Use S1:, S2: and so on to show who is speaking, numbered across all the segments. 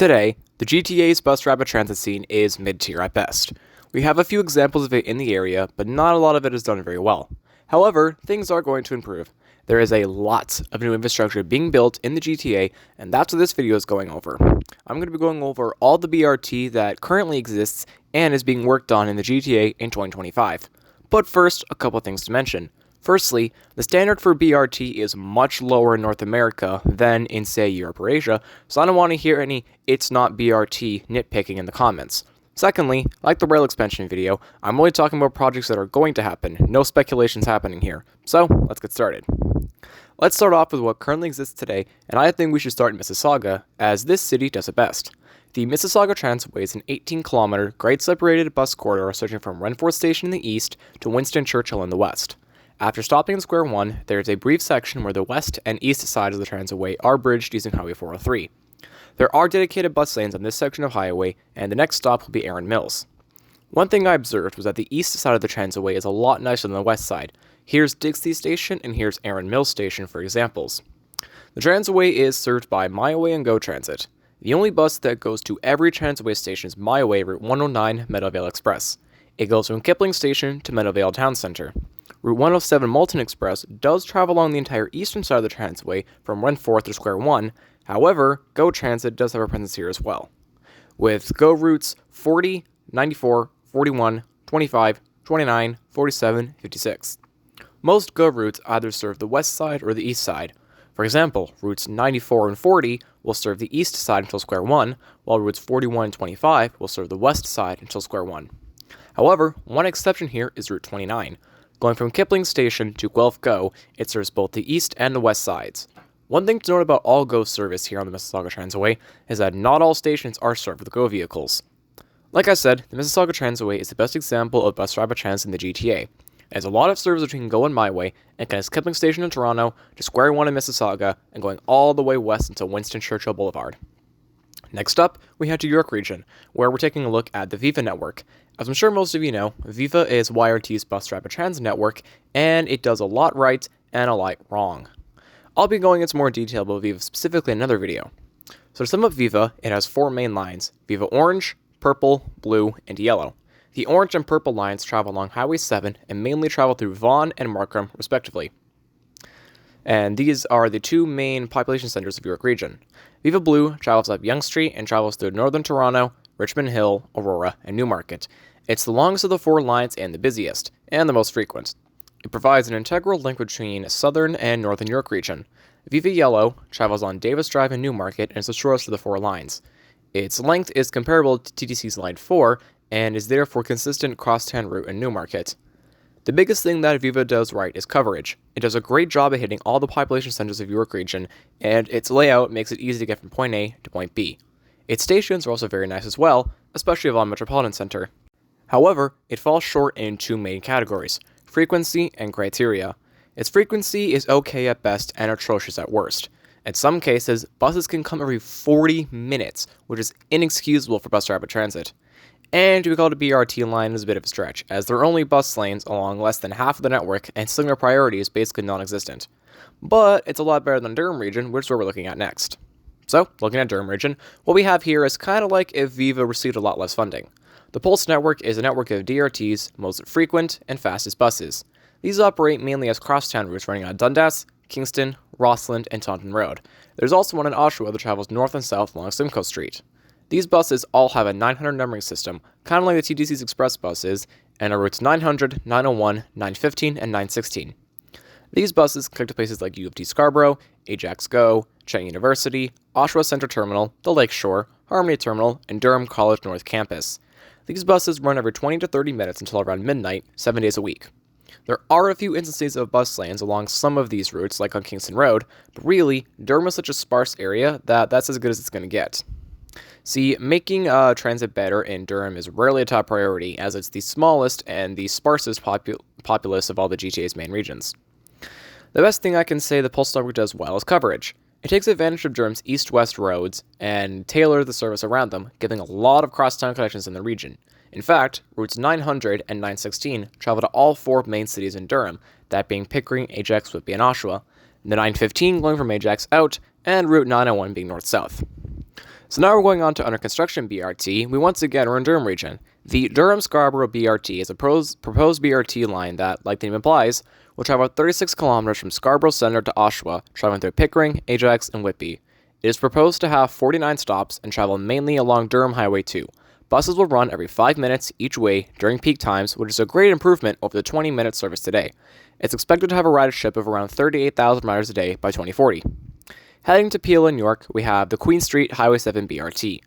S1: Today, the GTA's bus rapid transit scene is mid-tier at best. We have a few examples of it in the area, but not a lot of it is done very well. However, things are going to improve. There is a lot of new infrastructure being built in the GTA, and that's what this video is going over. I'm going to be going over all the BRT that currently exists and is being worked on in the GTA in 2025. But first, a couple things to mention. Firstly, the standard for BRT is much lower in North America than in, say, Europe or Asia, so I don't want to hear any "it's not BRT" nitpicking in the comments. Secondly, like the rail expansion video, I'm only talking about projects that are going to happen, no speculations happening here. So, let's get started. Let's start off with what currently exists today, and I think we should start in Mississauga, as this city does it best. The Mississauga Transitway is an 18-kilometer, grade-separated bus corridor stretching from Renfrew Station in the east to Winston Churchill in the west. After stopping in Square 1, there is a brief section where the west and east sides of the transitway are bridged using Highway 403. There are dedicated bus lanes on this section of highway, and the next stop will be Erin Mills. One thing I observed was that the east side of the transitway is a lot nicer than the west side. Here's Dixie Station and here's Erin Mills Station for examples. The transitway is served by My Way and Go Transit. The only bus that goes to every transitway station is My Way Route 109 Meadowvale Express. It goes from Kipling Station to Meadowvale Town Center. Route 107 Moulton Express does travel along the entire eastern side of the transitway from Renfrew to Square 1, however, Go Transit does have a presence here as well. With Go routes 40, 94, 41, 25, 29, 47, 56. Most Go routes either serve the west side or the east side. For example, routes 94 and 40 will serve the east side until Square 1, while routes 41 and 25 will serve the west side until Square 1. However, one exception here is Route 29. Going from Kipling Station to Guelph Go, it serves both the east and the west sides. One thing to note about all Go service here on the Mississauga Transitway is that not all stations are served with Go vehicles. Like I said, the Mississauga Transitway is the best example of bus rapid transit in the GTA. It has a lot of service between Go and My Way, and connects Kipling Station in Toronto to Square 1 in Mississauga, and going all the way west until Winston Churchill Boulevard. Next up, we head to York Region, where we're taking a look at the Viva network. As I'm sure most of you know, Viva is YRT's bus rapid transit network, and it does a lot right and a lot wrong. I'll be going into more detail about Viva specifically in another video. So to sum up Viva, it has four main lines: Viva Orange, Purple, Blue, and Yellow. The orange and purple lines travel along Highway 7 and mainly travel through Vaughan and Markham, respectively. And these are the two main population centers of York Region. Viva Blue travels up Yonge Street and travels through northern Toronto, Richmond Hill, Aurora, and Newmarket. It's the longest of the four lines and the busiest, and the most frequent. It provides an integral link between southern and northern York Region. Viva Yellow travels on Davis Drive in Newmarket and is the shortest of the four lines. Its length is comparable to TTC's Line 4 and is therefore consistent cross-town route in Newmarket. The biggest thing that Viva does right is coverage. It does a great job at hitting all the population centers of York Region, and its layout makes it easy to get from point A to point B. Its stations are also very nice as well, especially Vaughan Metropolitan Centre. However, it falls short in two main categories: frequency and criteria. Its frequency is okay at best and atrocious at worst. In some cases, buses can come every 40 minutes, which is inexcusable for bus rapid transit. And to be called a BRT line is a bit of a stretch, as there are only bus lanes along less than half of the network, and signal priority is basically non-existent. But it's a lot better than Durham Region, which is what we're looking at next. So, looking at Durham Region, what we have here is kind of like if Viva received a lot less funding. The Pulse network is a network of DRT's most frequent and fastest buses. These operate mainly as crosstown routes running on Dundas, Kingston, Rossland, and Taunton Road. There's also one in Oshawa that travels north and south along Simcoe Street. These buses all have a 900 numbering system, kind of like the TTC's express buses, and are routes 900, 901, 915, and 916. These buses connect to places like U of T Scarborough, Ajax Go, Trent University, Oshawa Centre Terminal, the Lakeshore, Harmony Terminal, and Durham College North Campus. These buses run every 20 to 30 minutes until around midnight, 7 days a week. There are a few instances of bus lanes along some of these routes, like on Kingston Road, but really, Durham is such a sparse area that that's as good as it's going to get. See, making transit better in Durham is rarely a top priority, as it's the smallest and the sparsest populace of all the GTA's main regions. The best thing I can say the Pulse network does well is coverage. It takes advantage of Durham's east-west roads and tailors the service around them, giving a lot of cross-town connections in the region. In fact, routes 900 and 916 travel to all four main cities in Durham, that being Pickering, Ajax, Whitby, and Oshawa, the 915 going from Ajax out, and Route 901 being north-south. So now we're going on to under construction BRT. We once again are in Durham region. The Durham-Scarborough BRT is a proposed BRT line that, like the name implies, will travel 36 kilometers from Scarborough Centre to Oshawa, traveling through Pickering, Ajax, and Whitby. It is proposed to have 49 stops and travel mainly along Durham Highway 2. Buses will run every 5 minutes each way during peak times, which is a great improvement over the 20-minute service today. It's expected to have a ridership of around 38,000 riders a day by 2040. Heading to Peel in York, we have the Queen Street Highway 7 BRT.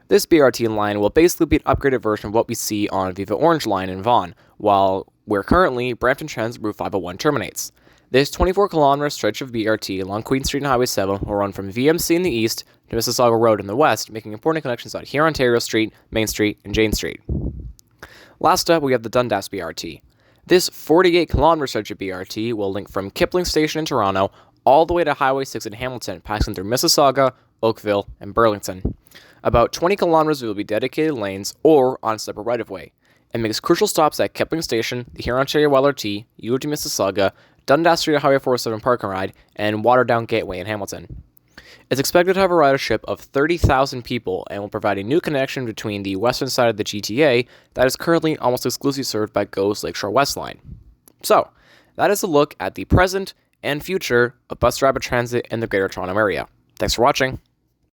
S1: This BRT line will basically be an upgraded version of what we see on Viva Orange Line in Vaughan, where currently Brampton Transit Route 501 terminates. This 24-kilometer stretch of BRT along Queen Street and Highway 7 will run from VMC in the east to Mississauga Road in the west, making important connections out here Ontario Street, Main Street, and Jane Street. Last up, we have the Dundas BRT. This 48-kilometer stretch of BRT will link from Kipling Station in Toronto all the way to Highway 6 in Hamilton, passing through Mississauga, Oakville, and Burlington. About 20 kilometers will be dedicated lanes or on separate right-of-way. It makes crucial stops at Kipling Station, the Huron Ontario LRT, UOT Mississauga, Dundas Street Highway 407 Park and Ride, and Waterdown Gateway in Hamilton. It's expected to have a ridership of 30,000 people and will provide a new connection between the western side of the GTA that is currently almost exclusively served by GO's Lakeshore West Line. So, that is a look at the present and future of bus rapid transit in the Greater Toronto Area. Thanks for watching.